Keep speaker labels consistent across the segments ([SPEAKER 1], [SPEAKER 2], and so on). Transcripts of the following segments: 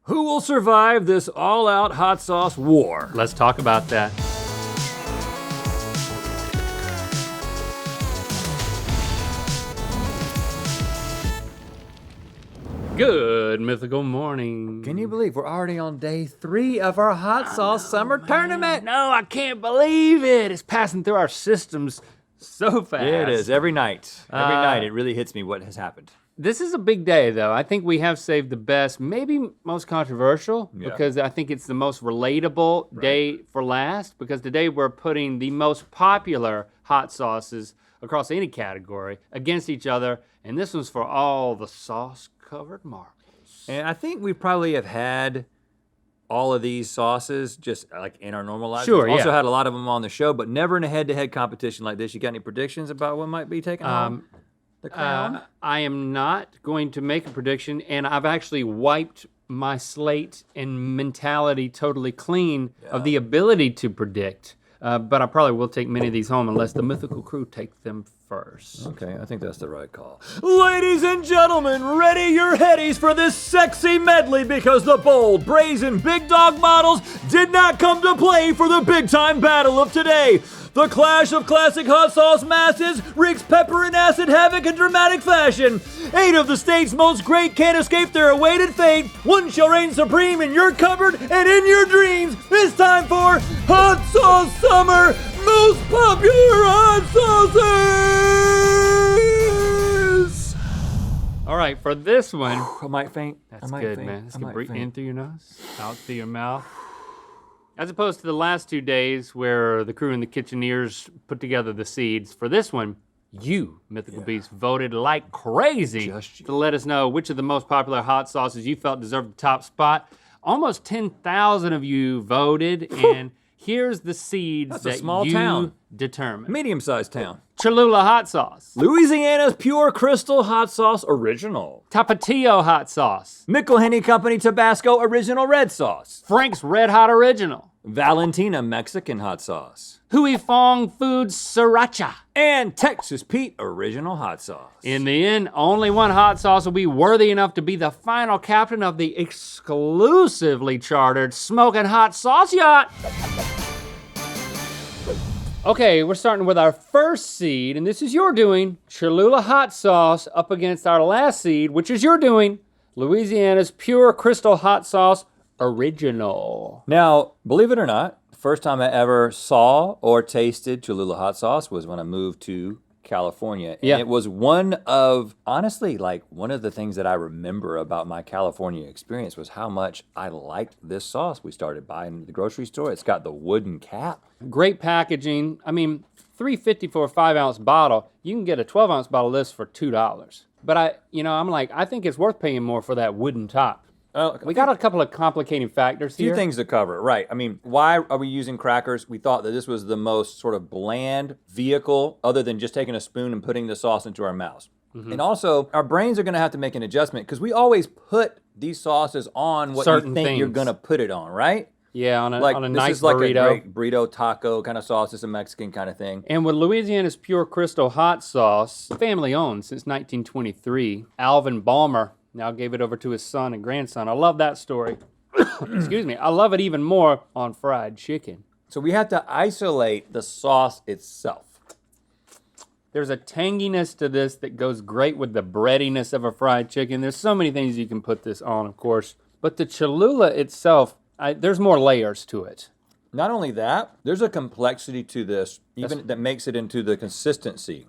[SPEAKER 1] Who will survive this all-out hot sauce war?
[SPEAKER 2] Let's talk about that. Good mythical morning.
[SPEAKER 1] Can you believe we're already on day 3 of our hot sauce summer tournament?
[SPEAKER 2] No, I can't believe it. It's passing through our systems so fast.
[SPEAKER 1] Yeah, it is. Every night. Every night it really hits me what has happened.
[SPEAKER 2] This is a big day, though. I think we have saved the best, maybe most controversial, because I think it's the most relatable day for last, because today we're putting the most popular hot sauces across any category against each other, and this one's for all the sauce-covered marbles.
[SPEAKER 1] And I think we probably have had all of these sauces just like in our normal lives.
[SPEAKER 2] Sure,
[SPEAKER 1] We've also had a lot of them on the show, but never in a head-to-head competition like this. You got any predictions about what might be taking home the crown?
[SPEAKER 2] I am not going to make a prediction, and I've actually wiped my slate and mentality totally clean of the ability to predict. But I probably will take many of these home unless the mythical crew take them first.
[SPEAKER 1] Okay, I think that's the right call. Ladies and gentlemen, ready your headies for this sexy medley because the bold, brazen, big dog models did not come to play for the big-time battle of today. The clash of classic hot sauce masses wreaks pepper and acid havoc in dramatic fashion. 8 of the state's most great can't escape their awaited fate. One shall reign supreme in your cupboard and in your dreams. It's time for Hot Sauce Summer Most Popular Hot Sauces!
[SPEAKER 2] All right, for this one,
[SPEAKER 1] I might faint.
[SPEAKER 2] that's good, man. It's gonna breathe in through your nose, out through your mouth. As opposed to the last 2 days where the crew and the kitcheneers put together the seeds, for this one, you, Mythical Beasts, voted like crazy to let us know which of the most popular hot sauces you felt deserved the top spot. Almost 10,000 of you voted, and here's the seeds that you determined.
[SPEAKER 1] Medium-sized town.
[SPEAKER 2] Cholula hot sauce.
[SPEAKER 1] Louisiana's Pure Crystal Hot Sauce Original.
[SPEAKER 2] Tapatio hot sauce.
[SPEAKER 1] McElhenney Company Tabasco Original Red Sauce.
[SPEAKER 2] Frank's Red Hot Original.
[SPEAKER 1] Valentina Mexican Hot Sauce.
[SPEAKER 2] Hui Fong Foods Sriracha.
[SPEAKER 1] And Texas Pete Original Hot Sauce.
[SPEAKER 2] In the end, only one hot sauce will be worthy enough to be the final captain of the exclusively chartered Smoking Hot Sauce Yacht. Okay, we're starting with our first seed, and this is your doing, Cholula hot sauce up against our last seed, which is your doing, Louisiana's Pure Crystal Hot Sauce Original.
[SPEAKER 1] Now, believe it or not, the first time I ever saw or tasted Cholula hot sauce was when I moved to California. And it was one of the things that I remember about my California experience was how much I liked this sauce we started buying at the grocery store. It's got the wooden cap.
[SPEAKER 2] Great packaging. I mean, $3.50 for a 5-ounce bottle. You can get a 12-ounce bottle of this for $2. But I think it's worth paying more for that wooden top. We got a couple of complicating factors here.
[SPEAKER 1] A few things to cover, right. I mean, why are we using crackers? We thought that this was the most sort of bland vehicle other than just taking a spoon and putting the sauce into our mouths. Mm-hmm. And also, our brains are gonna have to make an adjustment because we always put these sauces on what you think you're gonna put it on, right?
[SPEAKER 2] Yeah, on a nice
[SPEAKER 1] burrito. This is like
[SPEAKER 2] burrito.
[SPEAKER 1] A great burrito taco kind of sauce. It's a Mexican kind of thing.
[SPEAKER 2] And with Louisiana's Pure Crystal Hot Sauce, family owned since 1923, Alvin Balmer now gave it over to his son and grandson. I love that story. Excuse me. I love it even more on fried chicken.
[SPEAKER 1] So we have to isolate the sauce itself.
[SPEAKER 2] There's a tanginess to this that goes great with the breadiness of a fried chicken. There's so many things you can put this on, of course. But the Cholula itself, there's more layers to it.
[SPEAKER 1] Not only that, there's a complexity to this, even that makes it into the consistency.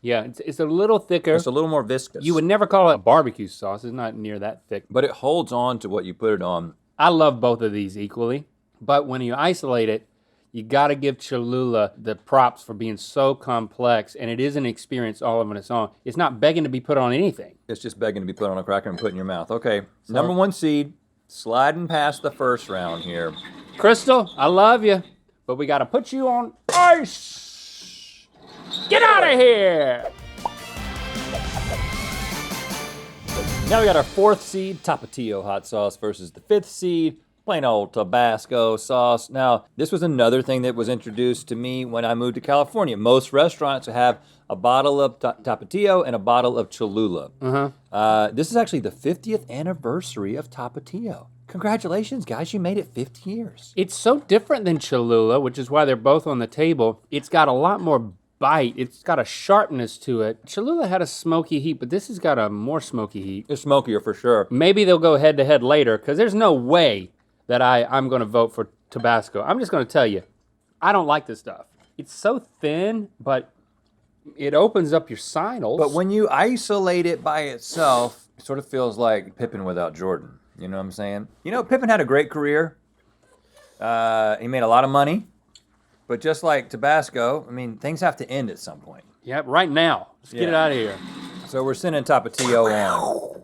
[SPEAKER 2] Yeah, it's a little thicker.
[SPEAKER 1] It's a little more viscous.
[SPEAKER 2] You would never call it a barbecue sauce. It's not near that thick.
[SPEAKER 1] But it holds on to what you put it on.
[SPEAKER 2] I love both of these equally. But when you isolate it, you got to give Cholula the props for being so complex, and it is an experience all of its own. It's not begging to be put on anything.
[SPEAKER 1] It's just begging to be put on a cracker and put in your mouth. Okay, number 1 seed, sliding past the first round here.
[SPEAKER 2] Crystal, I love you, but we got to put you on ice. Get out of here!
[SPEAKER 1] Now we got our 4th seed, Tapatio hot sauce versus the 5th seed, plain old Tabasco sauce. Now, this was another thing that was introduced to me when I moved to California. Most restaurants have a bottle of Tapatio and a bottle of Cholula. This is actually the 50th anniversary of Tapatio. Congratulations, guys. You made it 50 years.
[SPEAKER 2] It's so different than Cholula, which is why they're both on the table. It's got a lot more bite. It's got a sharpness to it. Cholula had a smoky heat, but this has got a more smoky heat.
[SPEAKER 1] It's smokier for sure.
[SPEAKER 2] Maybe they'll go head-to-head later, because there's no way that I'm going to vote for Tabasco. I'm just going to tell you, I don't like this stuff. It's so thin, but it opens up your sinuses.
[SPEAKER 1] But when you isolate it by itself, it sort of feels like Pippen without Jordan. You know what I'm saying? You know, Pippen had a great career. He made a lot of money. But just like Tabasco, I mean, things have to end at some point.
[SPEAKER 2] Yeah, right now. Let's get it out of here.
[SPEAKER 1] So we're sending Tapatio on.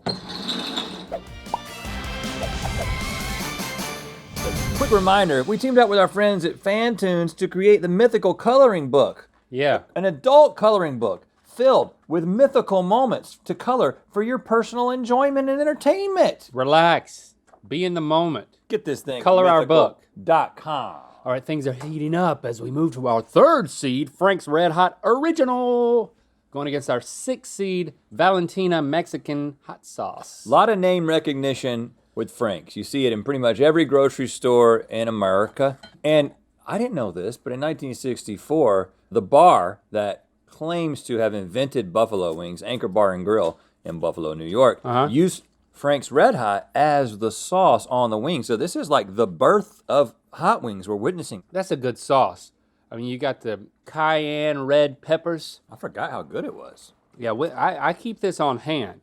[SPEAKER 1] Quick reminder, we teamed up with our friends at Fantunes to create the Mythical coloring book.
[SPEAKER 2] Yeah.
[SPEAKER 1] An adult coloring book filled with mythical moments to color for your personal enjoyment and entertainment.
[SPEAKER 2] Relax. Be in the moment.
[SPEAKER 1] Get this thing.
[SPEAKER 2] Color our book.
[SPEAKER 1] Mythical.com.
[SPEAKER 2] All right, things are heating up as we move to our 3rd seed, Frank's Red Hot Original, going against our 6th seed, Valentina Mexican Hot Sauce.
[SPEAKER 1] A lot of name recognition with Frank's. You see it in pretty much every grocery store in America. And I didn't know this, but in 1964, the bar that claims to have invented buffalo wings, Anchor Bar and Grill in Buffalo, New York, used Frank's Red Hot as the sauce on the wings. So this is like the birth of hot wings we're witnessing.
[SPEAKER 2] That's a good sauce. I mean, you got the cayenne red peppers.
[SPEAKER 1] I forgot how good it was.
[SPEAKER 2] Yeah, I keep this on hand.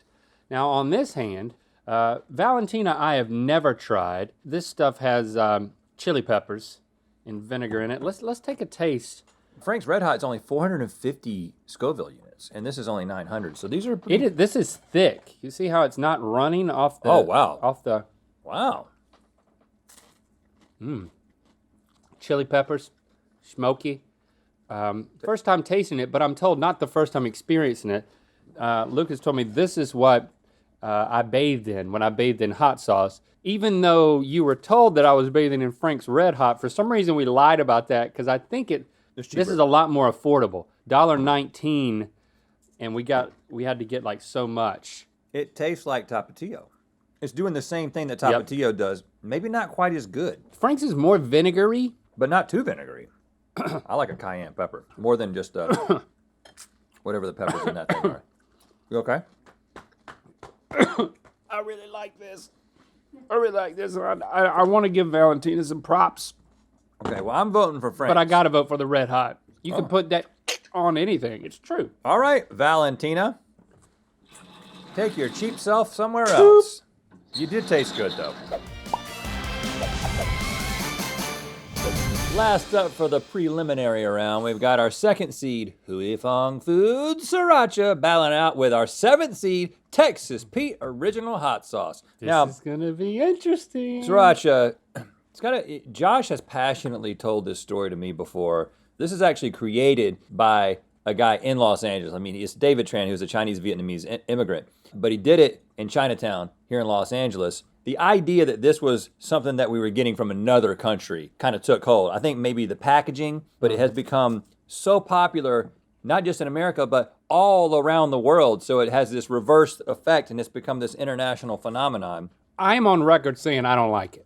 [SPEAKER 2] Now, on this hand, Valentina I have never tried. This stuff has chili peppers and vinegar in it. Let's take a taste.
[SPEAKER 1] Frank's Red Hot is only 450 Scoville units, and this is only 900. So these are pretty...
[SPEAKER 2] This is thick. You see how it's not running off the...
[SPEAKER 1] Oh, wow.
[SPEAKER 2] Off the...
[SPEAKER 1] Wow.
[SPEAKER 2] Chili peppers, smoky. First time tasting it, but I'm told not the first time experiencing it. Lucas told me this is what I bathed in when I bathed in hot sauce. Even though you were told that I was bathing in Frank's Red Hot, for some reason we lied about that because I think this is a lot more affordable. $1.19, and we had to get like so much.
[SPEAKER 1] It tastes like Tapatio. It's doing the same thing that Tapatio does. Maybe not quite as good.
[SPEAKER 2] Frank's is more vinegary.
[SPEAKER 1] But not too vinegary. I like a cayenne pepper. More than just whatever the peppers in that thing are. You okay?
[SPEAKER 2] I really like this. I want to give Valentina some props.
[SPEAKER 1] Okay, well, I'm voting for Frank's.
[SPEAKER 2] But I got to vote for the Red Hot. You can put that on anything. It's true.
[SPEAKER 1] All right, Valentina. Take your cheap self somewhere else. You did taste good, though. Last up for the preliminary round, we've got our 2nd seed, Hui Fong Foods Sriracha, battling out with our 7th seed, Texas Pete Original Hot Sauce.
[SPEAKER 2] This is going to be interesting.
[SPEAKER 1] Sriracha, Josh has passionately told this story to me before. This is actually created by a guy in Los Angeles. I mean, it's David Tran, who's a Chinese-Vietnamese immigrant. But he did it in Chinatown here in Los Angeles. The idea that this was something that we were getting from another country kind of took hold. I think maybe the packaging, but it has become so popular, not just in America, but all around the world. So it has this reverse effect, and it's become this international phenomenon.
[SPEAKER 2] I'm on record saying I don't like it.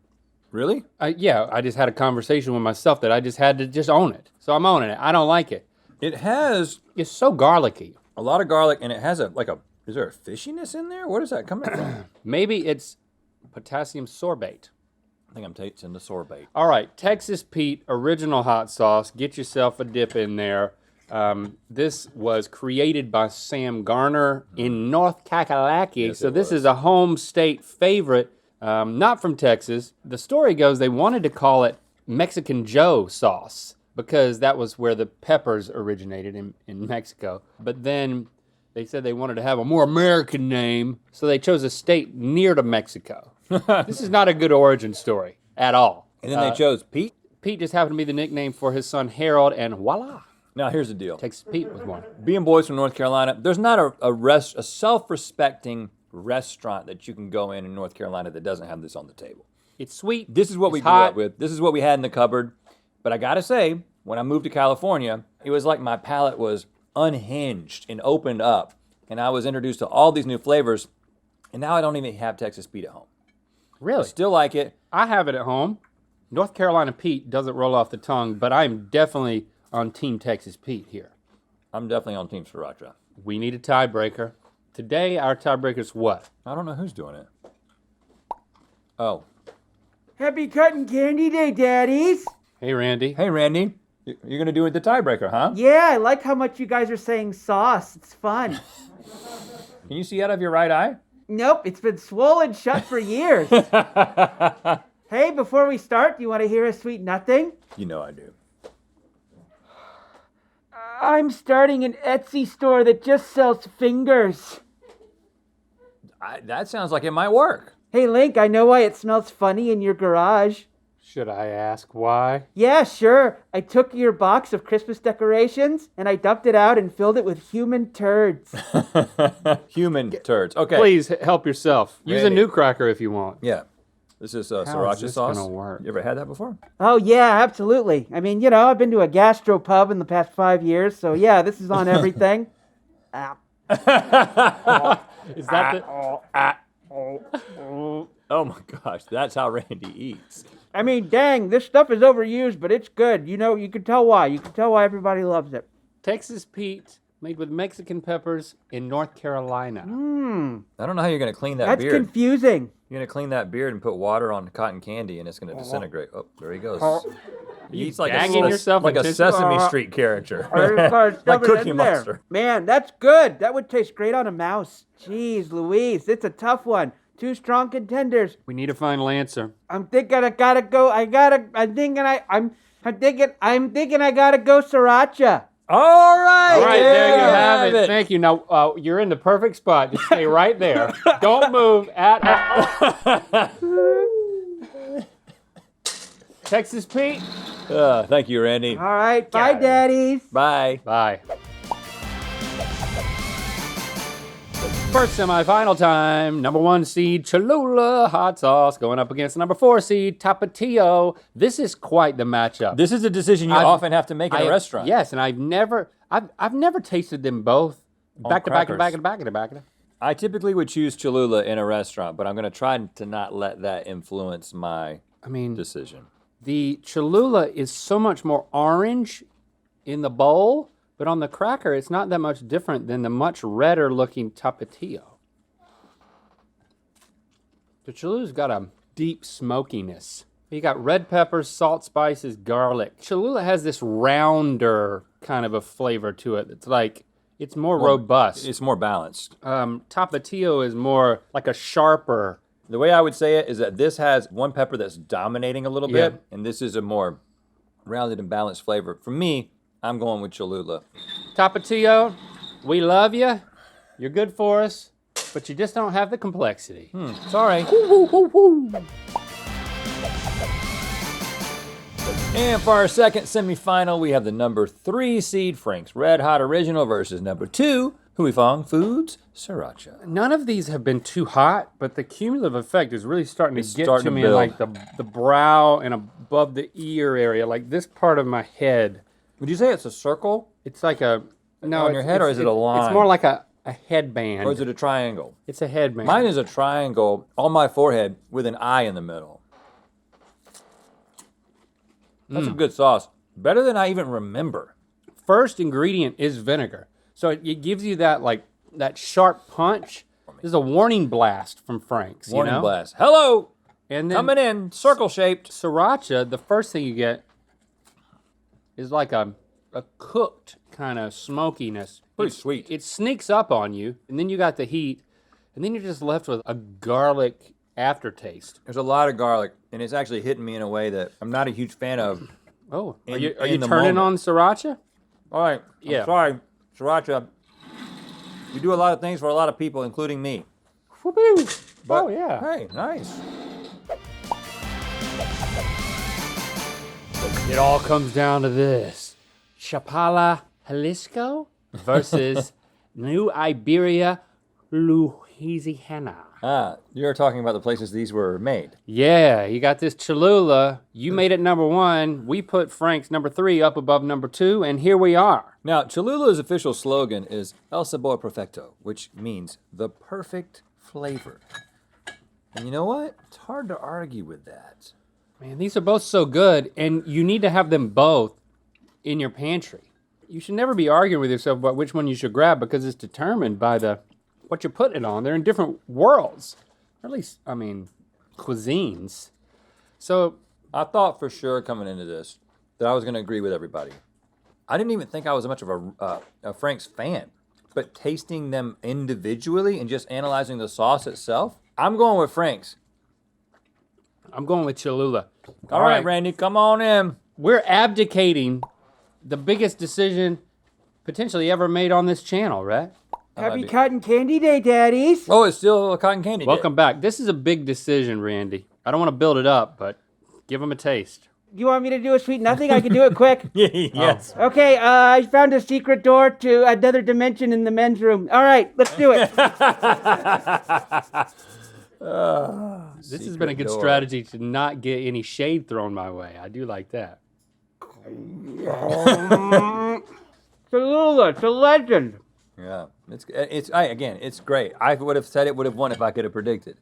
[SPEAKER 1] Really?
[SPEAKER 2] Yeah, I just had a conversation with myself that I just had to just own it. So I'm owning it. I don't like it.
[SPEAKER 1] It's
[SPEAKER 2] so garlicky.
[SPEAKER 1] A lot of garlic, and it has is there a fishiness in there? Where is that coming from?
[SPEAKER 2] Maybe it's potassium sorbate.
[SPEAKER 1] I think I'm tasting the sorbate.
[SPEAKER 2] All right, Texas Pete Original Hot Sauce. Get yourself a dip in there. This was created by Sam Garner in North Kakalaki.
[SPEAKER 1] Yes,
[SPEAKER 2] so this is a home state favorite, not from Texas. The story goes they wanted to call it Mexican Joe sauce because that was where the peppers originated in Mexico. But then they said they wanted to have a more American name, so they chose a state near to Mexico. This is not a good origin story at all.
[SPEAKER 1] And then they chose Pete?
[SPEAKER 2] Pete just happened to be the nickname for his son Harold, and voila.
[SPEAKER 1] Now, here's the deal.
[SPEAKER 2] Texas Pete was one.
[SPEAKER 1] Being boys from North Carolina, there's not a self-respecting restaurant that you can go in North Carolina that doesn't have this on the table.
[SPEAKER 2] It's sweet.
[SPEAKER 1] This is what we grew up with. This is what we had in the cupboard. But I got to say, when I moved to California, it was like my palate was unhinged and opened up. And I was introduced to all these new flavors. And now I don't even have Texas Pete at home.
[SPEAKER 2] Really?
[SPEAKER 3] Still like it.
[SPEAKER 2] I have it at home. North Carolina Pete doesn't roll off the tongue, but I'm definitely on Team Texas Pete here.
[SPEAKER 3] I'm definitely on Team Sriracha.
[SPEAKER 2] We need a tiebreaker. Today, our tiebreaker is what?
[SPEAKER 3] I don't know who's doing it. Oh.
[SPEAKER 4] Happy Cotton Candy Day, Daddies.
[SPEAKER 2] Hey, Randy.
[SPEAKER 3] Hey, Randy. You're going to do it the tiebreaker, huh?
[SPEAKER 4] Yeah, I like how much you guys are saying sauce. It's fun.
[SPEAKER 3] Can you see out of your right eye?
[SPEAKER 4] Nope, it's been swollen shut for years. Hey, before we start, do you want to hear a sweet nothing?
[SPEAKER 3] You know I do.
[SPEAKER 4] I'm starting an Etsy store that just sells fingers.
[SPEAKER 3] That sounds like it might work.
[SPEAKER 4] Hey, Link, I know why it smells funny in your garage.
[SPEAKER 2] Should I ask why?
[SPEAKER 4] Yeah, sure. I took your box of Christmas decorations and I dumped it out and filled it with human turds.
[SPEAKER 3] Human turds. Okay.
[SPEAKER 2] Please help yourself. Use a
[SPEAKER 3] Randy.
[SPEAKER 2] new cracker if you want.
[SPEAKER 3] Yeah. This is
[SPEAKER 2] How
[SPEAKER 3] Sriracha
[SPEAKER 2] is this
[SPEAKER 3] sauce.
[SPEAKER 2] gonna work?
[SPEAKER 3] You ever had that before?
[SPEAKER 4] Oh, yeah, absolutely. I mean, I've been to a gastro pub in the past 5 years, so yeah, this is on everything. Ah.
[SPEAKER 2] Is that
[SPEAKER 3] Oh my gosh, that's how Randy eats.
[SPEAKER 4] I mean, dang, this stuff is overused, but it's good. You can tell why. You can tell why everybody loves it.
[SPEAKER 2] Texas Pete made with Mexican peppers in North Carolina?
[SPEAKER 3] I don't know how you're going to clean that
[SPEAKER 4] That's
[SPEAKER 3] beard.
[SPEAKER 4] confusing.
[SPEAKER 3] You're going to clean that beard and put water on cotton candy and it's going to disintegrate. Oh, there he goes. He eats like
[SPEAKER 2] gagging yourself
[SPEAKER 3] like a
[SPEAKER 2] intentionally?
[SPEAKER 3] Sesame Street character.
[SPEAKER 4] I just gotta
[SPEAKER 3] like
[SPEAKER 4] stuff it
[SPEAKER 3] Cookie
[SPEAKER 4] in there.
[SPEAKER 3] Monster.
[SPEAKER 4] Man, that's good. That would taste great on a mouse. Jeez, Louise, it's a tough one. 2 strong contenders.
[SPEAKER 2] We need a final answer.
[SPEAKER 4] I'm thinking I gotta go. I'm thinking I gotta go Sriracha.
[SPEAKER 3] All right.
[SPEAKER 2] All right, there you have it. Thank you. Now, you're in the perfect spot. Just stay right there. Don't move at all. Texas Pete.
[SPEAKER 3] Thank you, Randy.
[SPEAKER 4] All right, bye, daddies.
[SPEAKER 3] Bye.
[SPEAKER 2] Bye. First semifinal time. Number 1 seed Cholula hot sauce going up against number 4 seed Tapatio. This is quite the matchup.
[SPEAKER 3] This is a decision you often have to make in a restaurant.
[SPEAKER 2] Yes, and I've never tasted them both back to back and
[SPEAKER 3] crackers.
[SPEAKER 2] back and back and back.
[SPEAKER 3] I typically would choose Cholula in a restaurant, but I'm going to try to not let that influence my decision.
[SPEAKER 2] The Cholula is so much more orange in the bowl, but on the cracker, it's not that much different than the much redder looking Tapatio. The Cholula's got a deep smokiness. You got red peppers, salt, spices, garlic. Cholula has this rounder kind of a flavor to it. It's more robust.
[SPEAKER 3] It's more balanced.
[SPEAKER 2] Tapatio is more like a sharper.
[SPEAKER 3] The way I would say it is that this has one pepper that's dominating a little bit, and this is a more rounded and balanced flavor. For me, I'm going with Cholula.
[SPEAKER 2] Tapatio, we love you. You're good for us, but you just don't have the complexity.
[SPEAKER 3] Sorry. And for our second semifinal, we have the number 3 seed Frank's Red Hot Original versus number 2 Hui Fong Foods Sriracha.
[SPEAKER 2] None of these have been too hot, but the cumulative effect is really starting to get to me in
[SPEAKER 3] build.
[SPEAKER 2] like the brow and above the ear area, like this part of my head.
[SPEAKER 3] Would you say it's a circle?
[SPEAKER 2] It's like a no.
[SPEAKER 3] On your head, or is it a line?
[SPEAKER 2] It's more like a headband.
[SPEAKER 3] Or is it a triangle?
[SPEAKER 2] It's a headband.
[SPEAKER 3] Mine is a triangle on my forehead with an eye in the middle. That's a good sauce. Better than I even remember.
[SPEAKER 2] First ingredient is vinegar, so it gives you that sharp punch. This is a warning blast from Frank's.
[SPEAKER 3] Warning blast. Hello.
[SPEAKER 2] And then
[SPEAKER 3] Coming in, circle shaped.
[SPEAKER 2] Sriracha. The first thing you get is like a cooked kind of smokiness.
[SPEAKER 3] Pretty sweet.
[SPEAKER 2] It sneaks up on you, and then you got the heat, and then you're just left with a garlic aftertaste.
[SPEAKER 3] There's a lot of garlic, and it's actually hitting me in a way that I'm not a huge fan of.
[SPEAKER 2] Oh, are
[SPEAKER 3] In-
[SPEAKER 2] you
[SPEAKER 3] in the
[SPEAKER 2] turning
[SPEAKER 3] moment.
[SPEAKER 2] on Sriracha?
[SPEAKER 3] All right.
[SPEAKER 2] Yeah.
[SPEAKER 3] I'm sorry, Sriracha. You do a lot of things for a lot of people, including me.
[SPEAKER 2] Whoopoo!
[SPEAKER 3] But,
[SPEAKER 2] Oh yeah.
[SPEAKER 3] Hey, nice.
[SPEAKER 2] It all comes down to this: Chapala, Jalisco versus New Iberia, Louisiana.
[SPEAKER 3] You're talking about the places these were made.
[SPEAKER 2] Yeah, you got this Cholula. You made it number 1. We put Frank's number 3 up above number 2, and here we are.
[SPEAKER 3] Now, Cholula's official slogan is El Sabor Perfecto, which means the perfect flavor. And you know what? It's hard to argue with that.
[SPEAKER 2] Man, these are both so good, and you need to have them both in your pantry. You should never be arguing with yourself about which one you should grab because it's determined by what you're putting it on. They're in different worlds, or at least, cuisines. So
[SPEAKER 3] I thought for sure coming into this that I was going to agree with everybody. I didn't even think I was much of a Frank's fan, but tasting them individually and just analyzing the sauce itself, I'm going with Frank's.
[SPEAKER 2] I'm going with Cholula.
[SPEAKER 3] All right, Randy, come on in.
[SPEAKER 2] We're abdicating the biggest decision potentially ever made on this channel, right?
[SPEAKER 4] Happy Cotton Candy Day, Daddies.
[SPEAKER 3] Oh, it's still a cotton candy day.
[SPEAKER 2] Welcome back. This is a big decision, Randy. I don't want to build it up, but give them a taste.
[SPEAKER 4] You want me to do a sweet nothing? I can do it quick.
[SPEAKER 3] Yes.
[SPEAKER 4] Okay, I found a secret door to another dimension in the men's room. All right, let's do it.
[SPEAKER 2] This has been a good strategy to not get any shade thrown my way. I do like that.
[SPEAKER 4] Cholula, it's a legend.
[SPEAKER 3] Yeah, it's great. I would have said it would have won if I could have predicted.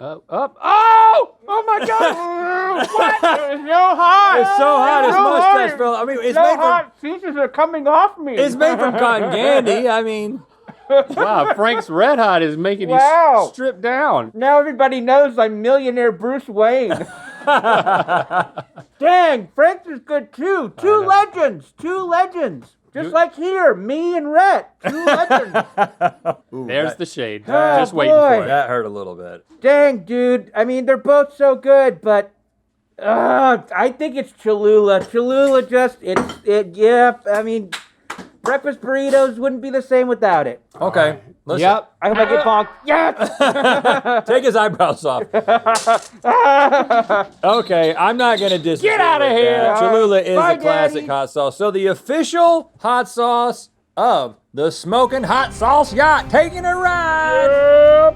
[SPEAKER 2] Oh
[SPEAKER 4] my God! What? It's so hot.
[SPEAKER 3] It's so hot. His mustache fell. I mean, it's made
[SPEAKER 4] hot. Pieces are coming off me.
[SPEAKER 3] It's made from cotton candy. I mean,
[SPEAKER 2] wow, Frank's Red Hot is making you strip down.
[SPEAKER 4] Now everybody knows I'm millionaire Bruce Wayne. Dang, Frank's is good too. Two legends. Just like here, me and Rhett. Two legends.
[SPEAKER 2] There's the shade.
[SPEAKER 4] Oh,
[SPEAKER 2] Just waiting
[SPEAKER 4] boy.
[SPEAKER 2] for it.
[SPEAKER 3] that hurt a little bit.
[SPEAKER 4] Dang, dude. I mean, they're both so good, but I think it's Cholula. Cholula yeah. I mean, breakfast burritos wouldn't be the same without it.
[SPEAKER 3] Okay. Listen.
[SPEAKER 2] Yep.
[SPEAKER 4] I hope I get bonked. Yes!
[SPEAKER 3] Take his eyebrows off. Okay, I'm not going to disagree.
[SPEAKER 2] Get out of
[SPEAKER 3] with
[SPEAKER 2] here.
[SPEAKER 3] that. Cholula is
[SPEAKER 4] Bye,
[SPEAKER 3] a classic
[SPEAKER 4] Daddy.
[SPEAKER 3] hot sauce. So the official hot sauce of the Smoking Hot Sauce Yacht taking a ride.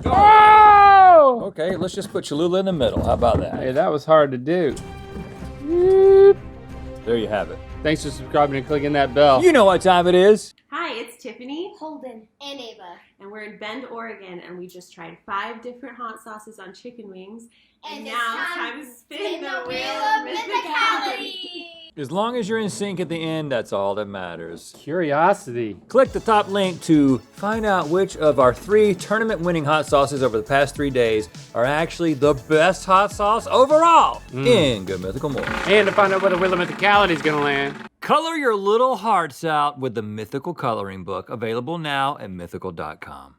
[SPEAKER 2] Oh!
[SPEAKER 3] Okay, let's just put Cholula in the middle. How about that?
[SPEAKER 2] Hey, that was hard to do.
[SPEAKER 3] There you have it.
[SPEAKER 2] Thanks for subscribing and clicking that bell.
[SPEAKER 3] You know what time it is.
[SPEAKER 5] Hi, it's Tiffany,
[SPEAKER 6] Holden, and Ava.
[SPEAKER 5] and we're in Bend, Oregon, and we just tried 5 different hot sauces on chicken wings.
[SPEAKER 6] And
[SPEAKER 5] now
[SPEAKER 6] it's
[SPEAKER 5] it's
[SPEAKER 6] time
[SPEAKER 5] time to
[SPEAKER 6] to
[SPEAKER 5] spin the wheel
[SPEAKER 6] of
[SPEAKER 5] of
[SPEAKER 6] mythicality.
[SPEAKER 3] As long as you're in sync at the end, that's all that matters.
[SPEAKER 2] Curiosity.
[SPEAKER 3] Click the top link to find out which of our 3 tournament-winning hot sauces over the past 3 days are actually the best hot sauce overall in Good Mythical More.
[SPEAKER 2] And to find out where the wheel of mythicality is going to land.
[SPEAKER 3] Color your little hearts out with the Mythical Coloring Book, available now at mythical.com.